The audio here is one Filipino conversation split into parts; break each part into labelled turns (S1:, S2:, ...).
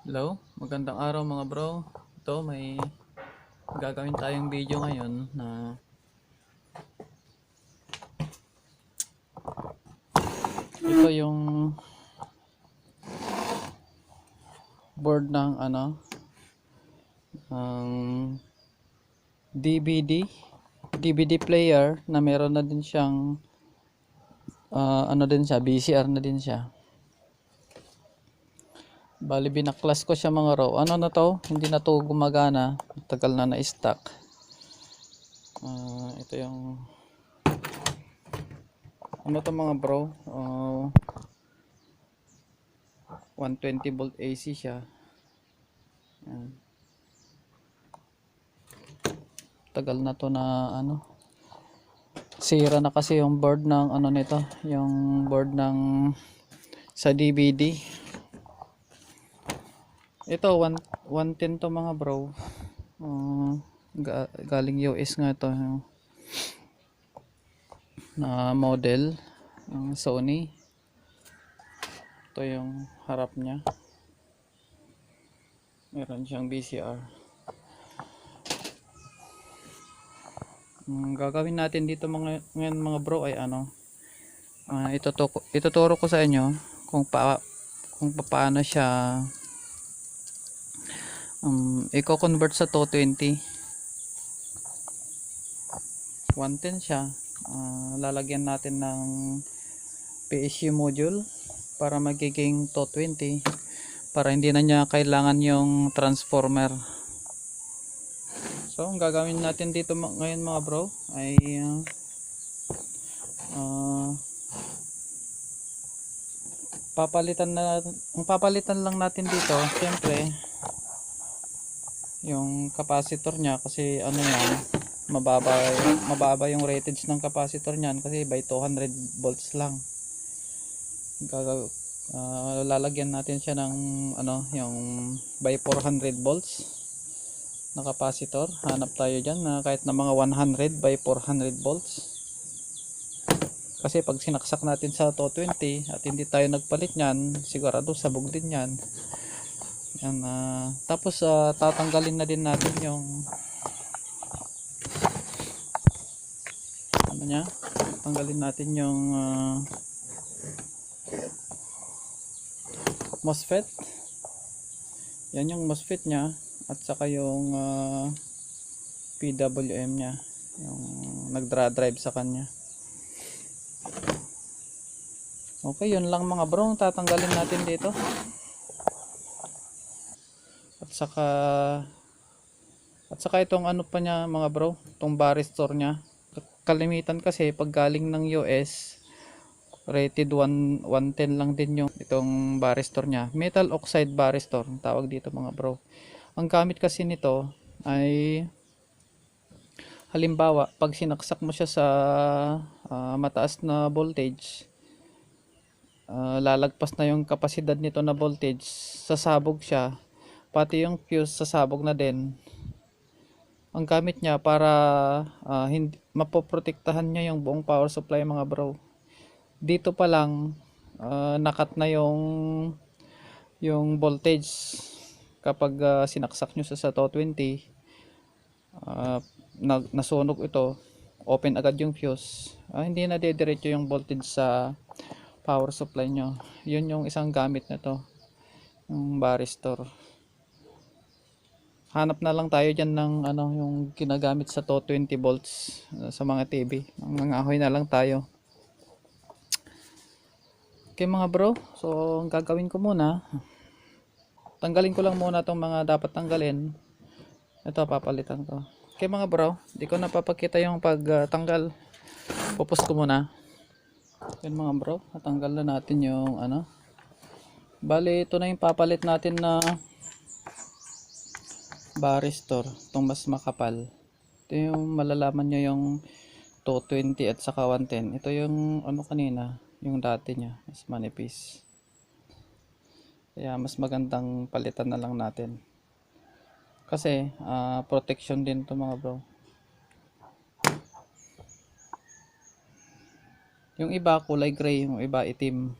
S1: Hello, magandang araw mga bro. Ito may gagawin tayong video ngayon na ito yung board ng ang DVD player na meron na din siyang VCR na din siya. Bali binaklas ko siya mga bro. Ano na to? Hindi na to gumagana. Tagal na na-stuck. Ito yung ano to mga bro? 120 volt AC siya. Ayan. Tagal na to na sira na kasi yung board ng nito, yung board ng sa DVD. Ito 110 to mga bro. Galing US nga ito na model ng Sony. Ito yung harap niya, meron siyang VCR. Gagawin natin dito ngayon mga bro ay ituturo ko sa inyo kung paano siya i-convert sa 220. 110 siya. Lalagyan natin ng PSU module para magiging 220, para hindi na niya kailangan yung transformer. So ang gagawin natin dito ngayon mga bro ay papalitan lang natin dito siyempre yung capacitor nya, kasi mababa yung rated ng capacitor niyan kasi by 200 volts lang. Lalagyan natin siya ng yung by 400 volts na capacitor. Hanap tayo dyan na kahit na mga 100 by 400 volts, kasi pag sinaksak natin sa 220 at hindi tayo nagpalit nyan, sigurado sabog din yan. Yan, tapos tatanggalin na din natin yung tanggalin natin yung MOSFET. Yan yung MOSFET nya at saka yung PWM nya, yung nagdra-drive sa kanya. Okay, yun lang mga bro, tatanggalin natin dito. At saka itong pa nya mga bro, itong varistor nya. Kalimitan kasi pag galing ng US, rated 110 lang din yung itong varistor nya. Metal oxide varistor ang tawag dito mga bro. Ang gamit kasi nito ay halimbawa pag sinaksak mo siya sa mataas na voltage, lalagpas na yung kapasidad nito na voltage, sasabog siya, pati yung fuse sasabog na din. Ang gamit niya para hindi mapoprotektahan niya yung buong power supply mga bro. Dito pa lang nakat na yung voltage kapag sinaksak nyo sa 220. Nasunog ito, open agad yung fuse. Hindi na didiretso yung voltage sa power supply nyo. Yun yung isang gamit na to, yung varistor. Hanap na lang tayo dyan ng yung ginagamit sa 220 volts sa mga TV. Mangangahoy na lang tayo. Okay mga bro, so ang gagawin ko muna, tanggalin ko lang muna itong mga dapat tanggalin. Ito, papalitan ko. Okay mga bro, di ko napapakita yung pagtanggal. Pupus ko muna. Yan mga bro, natanggal na natin yung bali ito na yung papalit natin na varistor, itong mas makapal. Ito yung malalaman nyo yung 220 at saka 110. Ito yung kanina, yung dati nya, mas manipis. Kaya mas magandang palitan na lang natin. Kasi protection din to mga bro. Yung iba kulay gray, yung iba itim.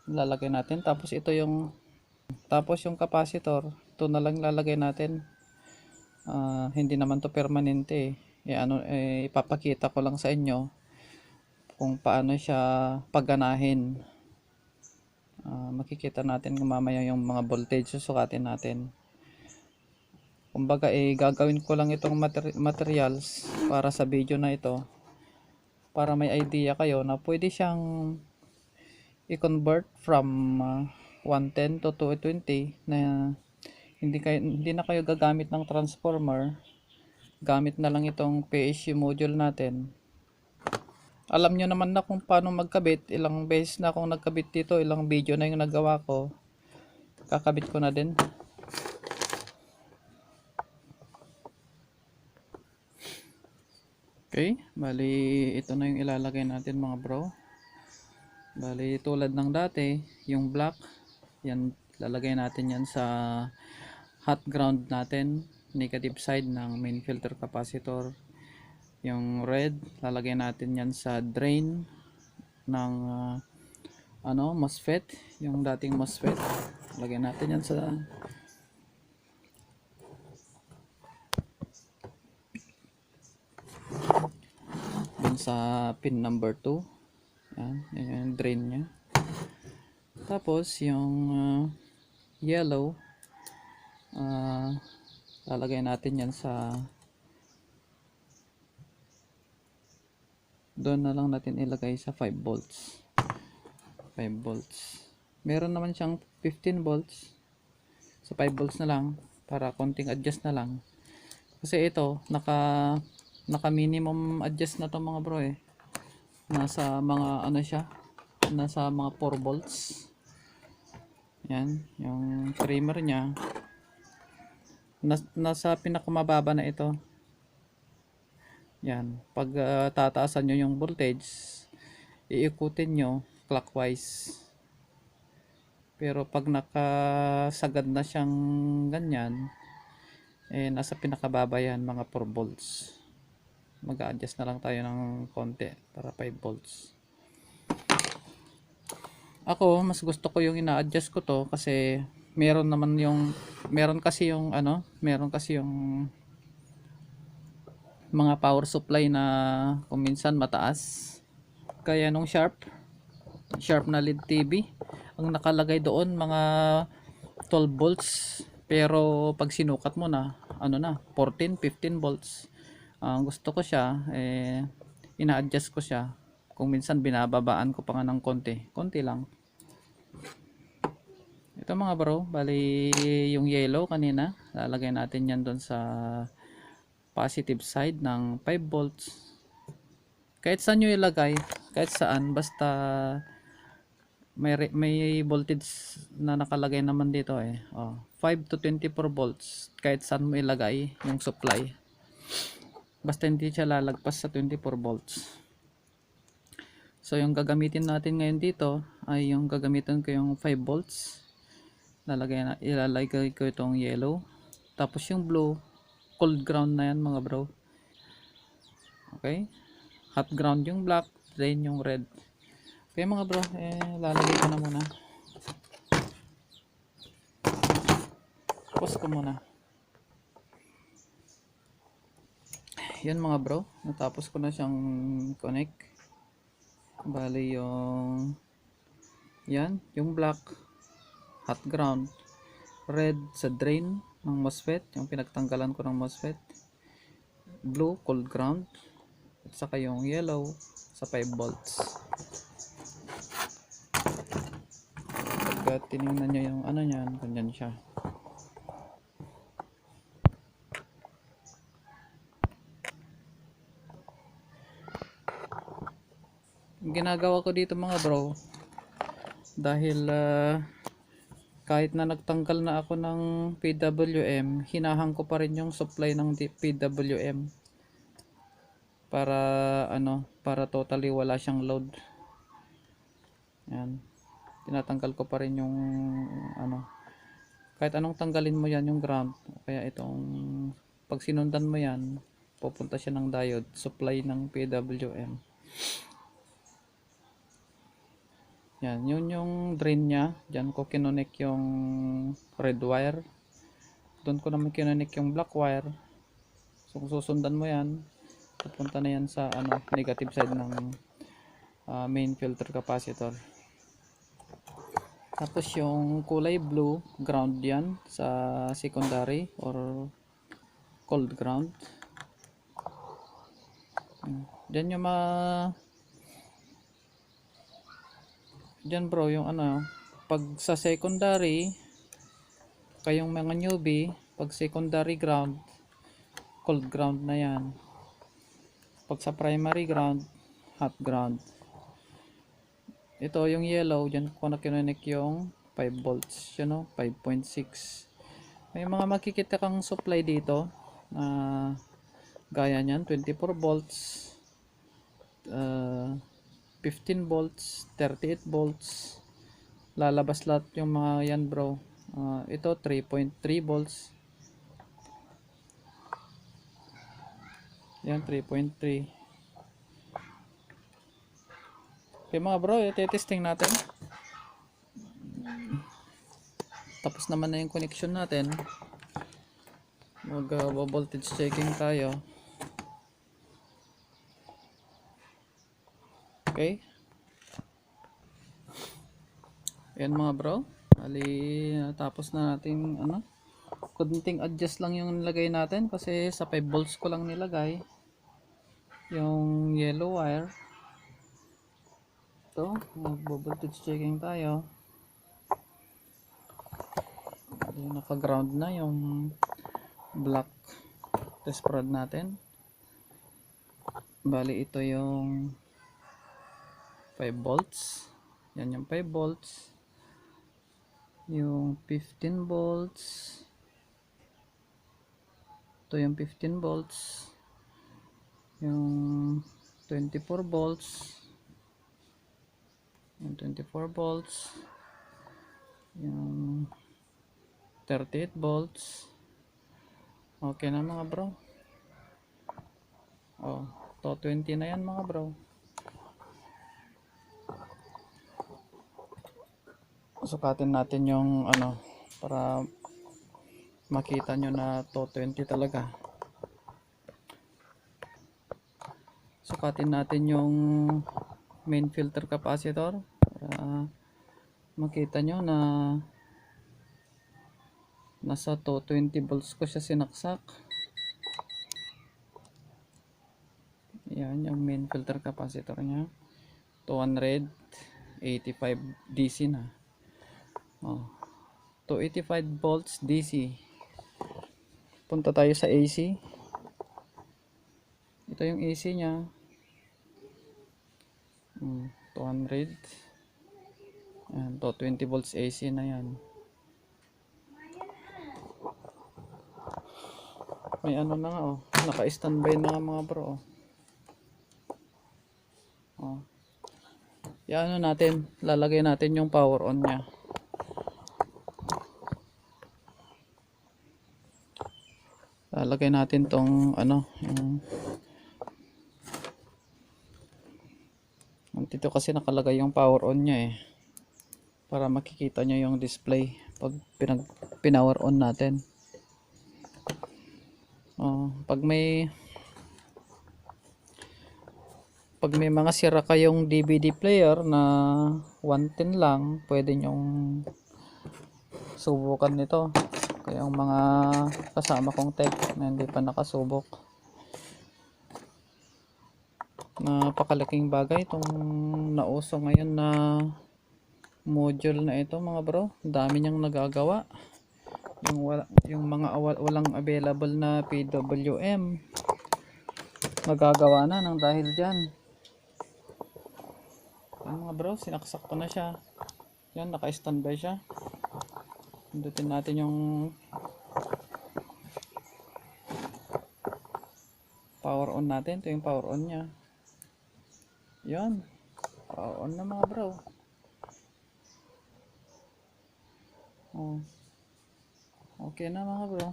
S1: Lalagay natin. Tapos ito yung Tapos yung capacitor, ito na lang lalagay natin. Hindi naman to permanente eh. Ipapakita ko lang sa inyo kung paano siya pagganahin. Makikita natin kung mamaya yung mga voltage susukatin natin. Kumbaga gagawin ko lang itong materials para sa video na ito, para may idea kayo na pwede siyang i-convert from 110 to 220 na hindi na kayo gagamit ng transformer, gamit na lang itong PSU module natin. Alam nyo naman na kung paano magkabit, ilang beses na akong nagkabit dito, ilang video na yung nagawa ko, kakabit ko na din. Okay, bali ito na yung ilalagay natin mga bro. Bali tulad ng dati, yung black, yan lalagay natin yan sa hot ground natin, negative side ng main filter capacitor. Yung red, lalagay natin yan sa drain ng MOSFET, yung dating MOSFET. Lagay natin yan sa dun sa pin number 2. Yan yung drain nya. Tapos yung yellow, lalagay natin yan sa doon na lang natin ilagay sa 5 volts. 5 volts. Meron naman siyang 15 volts. Sa 5 volts na lang para konting adjust na lang. Kasi ito naka minimum adjust na to mga bro eh. Nasa mga siya? Nasa mga 4 volts. Yan, yung trimmer niya. Nasa pinakamababa na ito. Yan, pag tataasan nyo yung voltage, iikutin nyo clockwise. Pero pag nakasagad na siyang ganyan, nasa pinakababa yan, mga 4 volts. Mag-a-adjust na lang tayo ng konti para 5 volts. Ako, mas gusto ko yung ina-adjust ko to kasi meron kasi yung mga power supply na kung minsan mataas. Kaya nung Sharp na LED TV, ang nakalagay doon mga 12 volts, pero pag sinukat mo na 14, 15 volts. Gusto ko siya ina-adjust ko siya. Kung minsan binababaan ko pa nga ng konti lang. Ito mga bro, bali yung yellow kanina, lalagay natin yan doon sa positive side ng 5 volts. Kahit saan nyo ilagay, kahit saan, basta may voltage na nakalagay naman dito 5 to 24 volts, kahit saan mo ilagay yung supply, basta hindi siya lalagpas sa 24 volts. So yung gagamitin natin ngayon dito ay yung gagamitin ko yung 5 volts. Ilalagay ko itong yellow, tapos yung blue cold ground na yan mga bro. Okay, hot ground yung black, drain yung red. Okay mga bro, lalagay ko na muna. Pause ko muna. Yan mga bro, natapos ko na siyang connect. Bali yung yung black hot ground, red sa drain ng MOSFET, yung pinagtanggalan ko ng MOSFET, blue cold ground, at saka yung yellow sa 5 volts. Pagka tinignan nyo yung nyan, ganyan siya. Ginagawa ko dito mga bro, dahil kahit na nagtanggal na ako ng PWM, hinahang ko pa rin yung supply ng PWM para para totally wala siyang load. Yan, tinatanggal ko pa rin yung kahit anong tanggalin mo yan, yung ground, kaya itong pag sinundan mo yan, pupunta siya ng diode supply ng PWM. Yan, yun yung drain nya. Diyan ko kinonek yung red wire. Doon ko naman kinonek yung black wire. So kung susundan mo yan, pupunta na yan sa ano, negative side ng main filter capacitor. Tapos yung kulay blue, ground yan sa secondary or cold ground. Diyan yung diyan bro, yung ano, pag sa secondary, kayong mga newbie, pag secondary ground, cold ground na yan. Pag sa primary ground, hot ground. Ito yung yellow, dyan ko na kinonek yung 5 volts, you know, 5.6. May mga makikita kang supply dito na gaya nyan, 24 volts, 15 volts, 38 volts. Lalabas lahat yung mga yan bro. Ito 3.3 volts. Yan 3.3. Okay mga bro, i-testing natin. Tapos naman na yung connection natin. Mag voltage checking tayo. Okay. Ayan mga bro. Ali, tapos na natin ano. Kunting adjust lang yung nilagay natin kasi sa 5 volts ko lang nilagay yung yellow wire. Ito, mag-voltage checking tayo. Naka-ground na yung black test rod natin. Bali ito yung 5 volts. Yan yung 5 volts. Yung 15 volts. Ito yung 15 volts. Yung 24 volts. Yung 24 volts. Yung 38 volts. Okay na mga bro. Oh, to 20 na yan mga bro. Sukatin natin yung ano para makita nyo na to 20 talaga. Sukatin natin yung main filter capacitor para makita nyo na nasa to 20 volts ko siya sinaksak. Yan yung main filter capacitor nya, 285 DC na. Oh, 285 volts DC. Punta tayo sa AC. Ito yung AC nya, 200. Ayan, 220 volts AC na yan. May ano na nga oh, naka-standby na nga mga bro oh. Oh. Yan ano natin, lalagay natin yung power on nya. Lalagay natin tong ano, yung dito kasi nakalagay yung power on nya eh. Para makikita nyo yung display pag pinower on natin. Oh, pag may mga sira kayong DVD player na 110 lang, pwede nyong subukan nito. Kaya yung mga kasama kong tech na hindi pa nakasubok, napakalaking bagay itong nauso ngayon na module na ito mga bro. Dami niyang nagagawa. Yung mga walang available na PWM, magagawa na ng dahil dyan. Yan mga bro, sinaksak ko na siya. Yan, naka-standby siya. Pindutin natin yung power on natin. Ito yung power on nya. Yan, power on na mga bro. Oh. Okay na mga bro.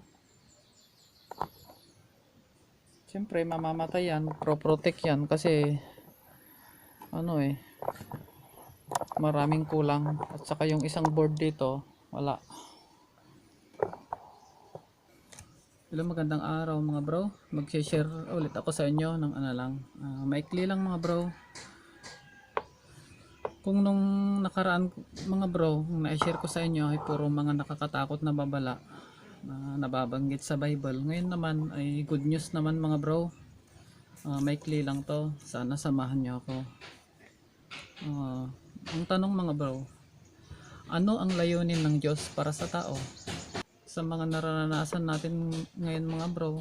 S1: Siyempre mamamatay yan, pro-protect yan kasi ano eh, maraming kulang. At saka yung isang board dito, wala. Hello, magandang araw mga bro. Mag-share ulit ako sa inyo ng ano lang. Maikli lang mga bro. Kung nung nakaraan mga bro, na-share ko sa inyo ay puro mga nakakatakot na babala na nababanggit sa Bible. Ngayon naman ay good news naman mga bro. Maikli lang to. Sana samahan nyo ako. Ang tanong mga bro, ano ang layunin ng Diyos para sa tao? Sa mga naranasan natin ngayon mga bro,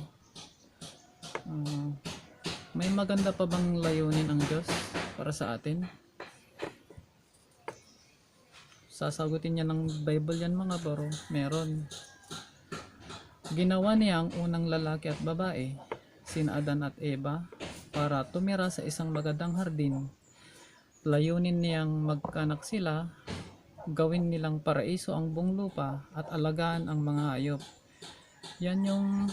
S1: may maganda pa bang layunin ang Diyos para sa atin? Sasagutin niya ng Bible yan mga bro. Meron. Ginawa niya ang unang lalaki at babae, sina Adan at Eva, para tumira sa isang magandang hardin. Layunin niyang magkanak sila, gawin nilang paraiso ang buong lupa at alagaan ang mga hayop. Yan yung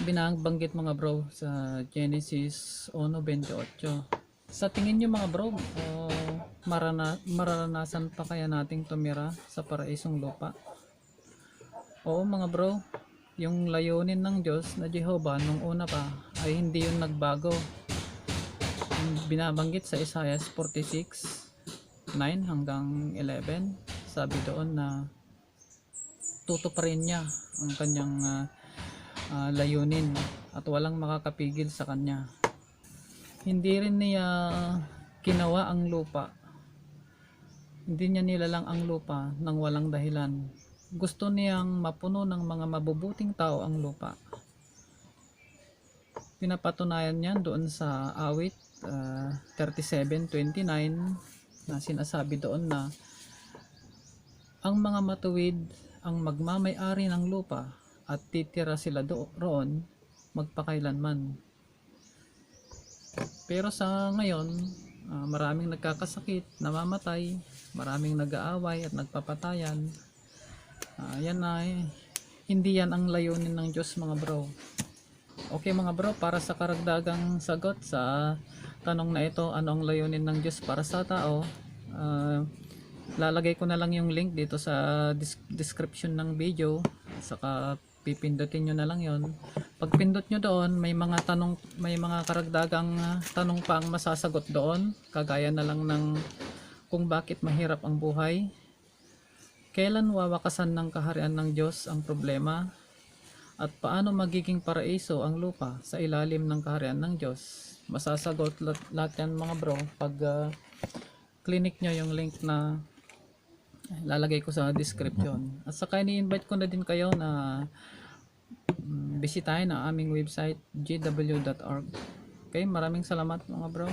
S1: binabanggit mga bro sa Genesis 1:28. Sa tingin nyo mga bro, mararanasan pa kaya nating tumira sa paraisong lupa? Oo mga bro, yung layunin ng Diyos na Jehovah nung una pa ay hindi yun nagbago. Binabanggit sa Isaiah 46:9 hanggang 11, sabi doon na tutuparin niya ang kanyang layunin at walang makakapigil sa kanya. Hindi rin niya ginawa ang lupa, hindi niya nilalang ang lupa nang walang dahilan. Gusto niyang mapuno ng mga mabubuting tao ang lupa. Pinapatunayan niya doon sa awit 37:29 na sinasabi doon na ang mga matuwid ang magmamay-ari ng lupa at titira sila roon magpakailanman. Pero sa ngayon, maraming nagkakasakit, namamatay, maraming nag-aaway at nagpapatayan. Yan ay hindi yan ang layunin ng Diyos mga bro. Okay mga bro, para sa karagdagang sagot sa tanong na ito, ano ang layunin ng Diyos para sa tao, lalagay ko na lang yung link dito sa description ng video, saka pipindutin nyo na lang yon. Pag pindot nyo doon, may mga tanong, may mga karagdagang tanong pa ang masasagot doon, kagaya na lang ng kung bakit mahirap ang buhay, kailan wawakasan ng kaharian ng Diyos ang problema, at paano magiging paraiso ang lupa sa ilalim ng kaharian ng Diyos. Masasagot lahat yan mga bro pag clinic nyo yung link na lalagay ko sa description. At saka ini-invite ko na din kayo na bisitahin ang aming website gw.org. Okay, maraming salamat mga bro.